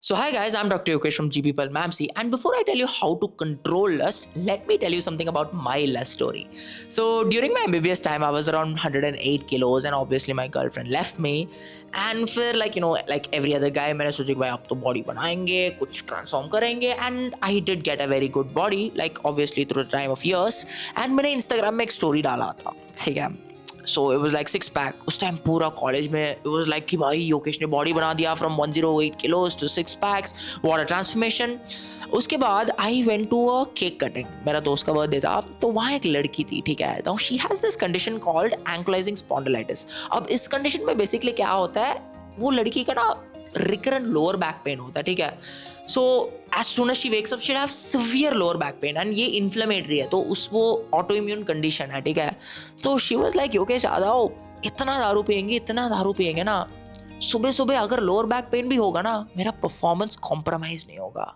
So hi guys, I'm Dr. Yokesh from GB Pearl Mamsi, and before I tell you how to control lust, let me tell you something about my lust story. So during my MBBS time, I was around 108 kilos, and obviously my girlfriend left me. And फिर like every other guy, मैंने सोचा कि भाई अब तो body बनाएंगे, कुछ transform करेंगे, and I did get a very good body, like obviously through the time of years. And मैंने Instagram में एक story डाला था, ठीक है. So it was like 6 pack. उस टाइम पूरा कॉलेज में इट वाज लाइक कि भाई योकेश ने बॉडी बना दिया from 108 kilos to 6 packs. What a transformation. उसके बाद I went to a cake cutting. मेरा दोस्त का बर्थडे था, तो वहाँ एक लड़की थी, ठीक है. तो she has this condition called ankylosing spondylitis. अब इस कंडीशन में बेसिकली क्या होता है, वो लड़की का ना रिकरेंट लोअर बैक पेन होता है, ठीक है. So as soon as she wakes up she have severe lower back pain and ये इन्फ्लेमेटरी है, तो उस वो ऑटो इम्यून कंडीशन है, ठीक है. तो शी वाज लाइक योकेश आ जाओ, इतना दारू पिएंगे ना, सुबह सुबह अगर लोअर बैक पेन भी होगा ना, मेरा परफॉर्मेंस कॉम्प्रोमाइज नहीं होगा.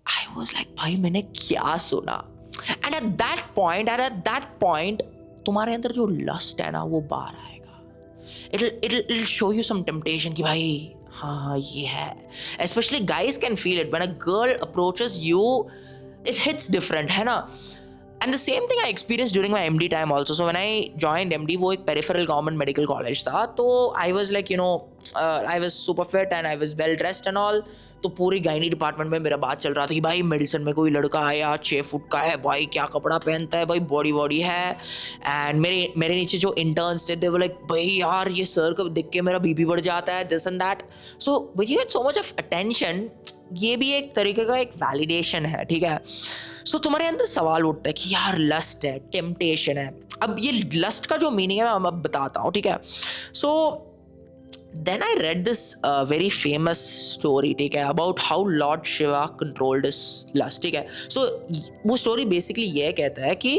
आई वाज लाइक भाई मैंने क्या सुना. एंड एट दैट पॉइंट तुम्हारे अंदर जो लस्ट है ना वो बाहर आएगा. It'll show you some temptation कि भाई हाँ ये है. Especially guys can feel it when a girl approaches you. It hits different, है ना. And the same thing I experienced during my MD time also. So when I joined MD, वो एक peripheral government medical college था, तो I was like I was super fit and I was well dressed and all. तो पूरी gynae department में मेरा बात चल रहा था कि भाई मेडिसिन में कोई लड़का आया 6 फुट का है, भाई क्या कपड़ा पहनता है, भाई बॉडी है. एंड मेरे नीचे जो इंटर्न्स थे, दे वर लाइक भाई यार ये सर को देख के मेरा बीपी बढ़ जाता है, this and that. So we get so much of attention. ये भी एक तरीके का एक वैलिडेशन है, ठीक है. सो तुम्हारे अंदर सवाल उठता है कि यार लस्ट है, टेम्पटेशन है. अब ये लस्ट का जो मीनिंग है मैं अब बताता हूँ, ठीक है. सो then I read this very famous story, ठीक है, about how Lord Shiva controlled his lust, ठीक है. So वो story basically ये कहता है कि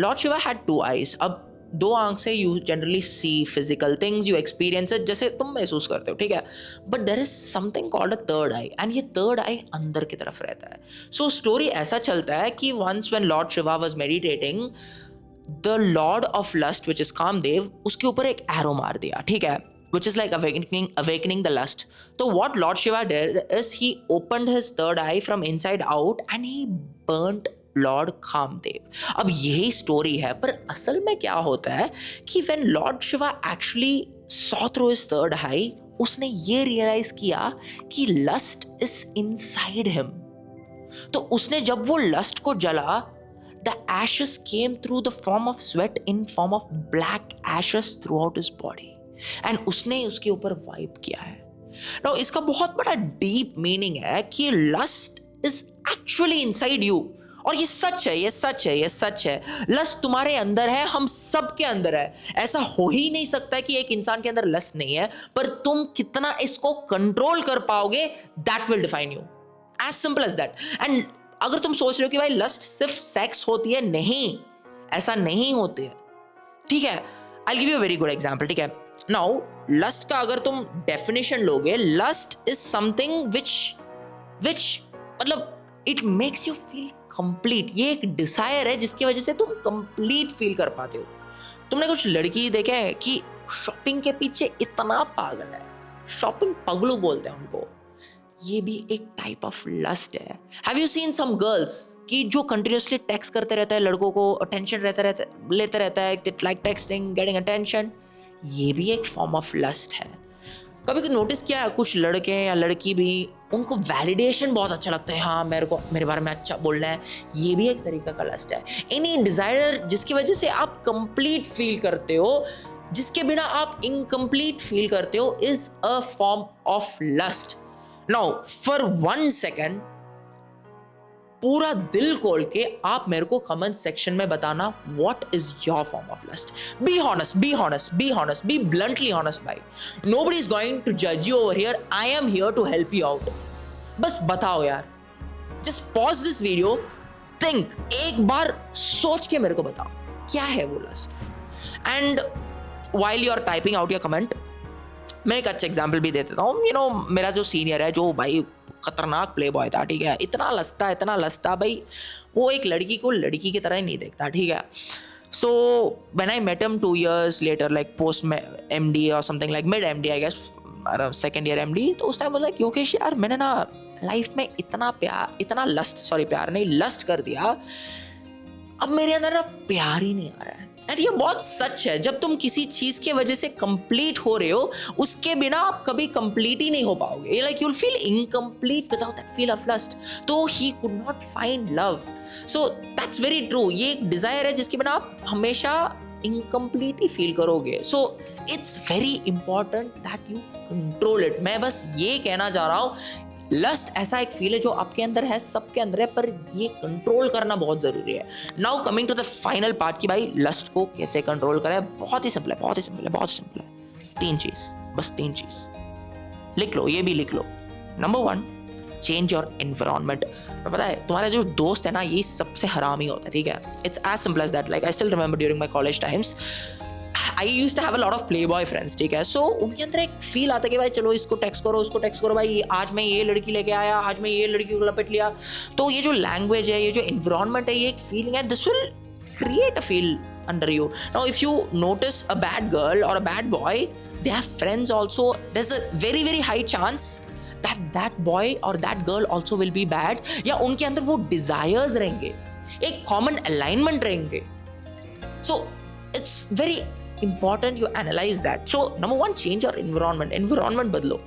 Lord Shiva had 2 eyes. अब 2 आंख से you generally see physical things, you experience it, जैसे तुम महसूस करते हो, ठीक है. But there is something called a third eye, and ये third eye अंदर की तरफ रहता है. So story ऐसा चलता है कि once when Lord Shiva was meditating, the Lord of Lust, which is Kamdev, उसके ऊपर एक arrow मार दिया, ठीक है, which is like awakening the lust. So what Lord Shiva did is he opened his third eye from inside out and he burnt Lord Kamdev. अब यही story है, पर असल में क्या होता है कि when Lord Shiva actually saw through his third eye, उसने ये रियलाइज किया कि लस्ट is inside him. तो उसने जब वो लस्ट को जला, the ashes came through the form of sweat in form of black ashes throughout his body. And उसने उसके ऊपर वाइप किया है. Now, इसका बहुत बड़ा डीप मीनिंग है कि lust is actually inside you. और ये सच है. लस्ट तुम्हारे अंदर है, हम सब के अंदर है. ऐसा हो ही नहीं सकता कि एक इंसान के अंदर लस्ट नहीं है, पर तुम कितना इसको कंट्रोल कर पाओगे, that will define you. As simple as that. And अगर तुम सोच रहे हो कि भाई लस्ट सिर्फ सेक्स होती है, नहीं, ऐसा नहीं होती है, ठीक है. I give you a very good example, ठीक है. नाउ लस्ट का अगर तुम डेफिनेशन लोगे, लस्ट इज समथिंग विच मतलब it makes you feel complete. ये एक डिजायर है जिसकी वजह से तुम कंप्लीट फील कर पाते हो. तुमने कुछ लड़की देखे हैं कि शॉपिंग के पीछे इतना पागल है, शॉपिंग पगलू बोलते हैं उनको. ये भी एक टाइप ऑफ लस्ट है. Have you seen some girls कि जो कंटिन्यूसली टेक्स्ट करते रहता है, लड़कों को अटेंशन लेते रहता है, लाइक टेक्सटिंग, गेटिंग अटेंशन. ये भी एक फॉर्म ऑफ लस्ट है. कभी नोटिस किया है, कुछ लड़के या लड़की भी, उनको वैलिडेशन बहुत अच्छा लगता है, हाँ मेरे बारे में अच्छा बोलना है. ये भी एक तरीका का लस्ट है. एनी डिजायर जिसकी वजह से आप कंप्लीट फील करते हो, जिसके बिना आप इनकम्प्लीट फील करते हो, is a form of lust. Now for 1 second पूरा दिल खोल के आप मेरे को कमेंट सेक्शन में बताना, what is your form of lust. Be honest, be bluntly honest भाई. Nobody is going to judge you over here. I am here to help you out. बस बताओ यार. Just pause this video, think, एक बार सोच के मेरे को बताओ क्या है वो lust. And while you are typing out your comment, मैं एक अच्छा एग्जाम्पल भी दे देता हूँ. मेरा जो सीनियर है, जो भाई खतरनाक प्ले बॉय था, ठीक है, इतना लस्ता भाई, वो एक लड़की को लड़की की तरह ही नहीं देखता, ठीक है. So when I met him 2 years later, like post MD or something, like mid MD I guess, second year MD, तो उस टाइम बोला कि योगेश यार मैंने ना लाइफ में इतना लस्ट कर दिया, अब मेरे अंदर ना प्यार ही नहीं आ रहा है। एंड ये बहुत सच है, जब तुम किसी चीज के वजह से कंप्लीट हो रहे हो, उसके बिना आप कभी कंप्लीट ही नहीं हो पाओगे। Like you will feel incomplete without that feel of lust. तो he could not find love, so that's very true. ये एक डिजायर है जिसके बिना आप हमेशा इनकम्प्लीट ही फील करोगे। सो it's very important that you control it. मैं बस ये कहना चाह रहा हूँ, लस्ट ऐसा एक फील है जो आपके अंदर है, सबके अंदर है, पर ये कंट्रोल करना बहुत जरूरी है। Now coming to the final part कि भाई लस्ट को कैसे कंट्रोल करें। बहुत ही सिंपल है। 3 चीज, बस 3 चीज लिख लो, ये भी लिख लो। Number 1, change your environment. पता है तुम्हारे जो दोस्त है ना, ये सबसे हरामी होता है, ठीक है। It's as simple as that. Like I still remember during my college times I use to have a lot of playboy friends, ठीक है। सो उनके अंदर एक फील आता है कि भाई चलो इसको टेक्स्ट करो, उसको टेक्स्ट करो, भाई आज मैं ये लड़की लेके आया, आज मैं ये लड़की को लपेट लिया। तो ये जो लैंग्वेज है, ये जो एनवायरनमेंट है, ये एक फीलिंग है, this will create a feel under you. Now if you notice a bad girl और a bad boy, they have friends also, there is a very very high chance that boy or that girl also will be bad, या उनके अंदर वो desires रहेंगे, एक common alignment रहेंगे। So it's very important you analyse that. So number 1, change your environment बदलो,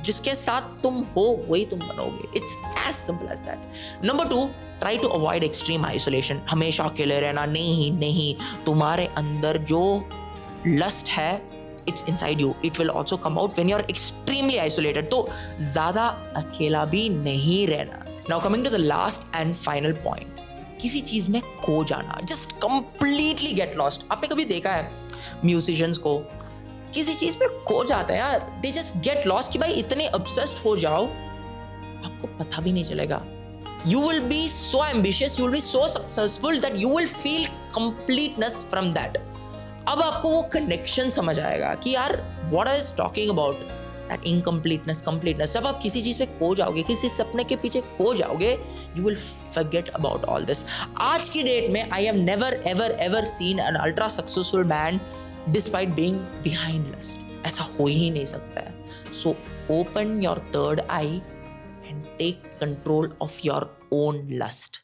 जिसके साथ तुम हो वही तुम बनोगे। It's as simple as that. Number 2, try to avoid extreme isolation. हमेशा अकेले रहना नहीं, तुम्हारे अंदर जो लस्ट है, it's inside you, it will also come out when you're extremely isolated। तो ज्यादा अकेला भी नहीं रहना। Now coming to the last and final point, किसी चीज में खो जाना, just completely get lost। आपने कभी देखा है म्यूजिशियंस को किसी चीज में खो जाता है यार, they just get lost कि भाई इतने obsessed हो जाओ आपको पता भी नहीं चलेगा। You will be so ambitious, you will be so successful that you will feel completeness from that। अब आपको वो कनेक्शन समझ आएगा कि यार what I was talking about, that incompleteness, completeness. जब आप किसी चीज पे खो जाओगे, किसी सपने के पीछे खो जाओगे, you will forget about all this. आज की डेट में I have never ever ever seen an ultra successful man despite being behind lust. ऐसा हो ही नहीं सकता है। So open your third eye and take control of your own lust.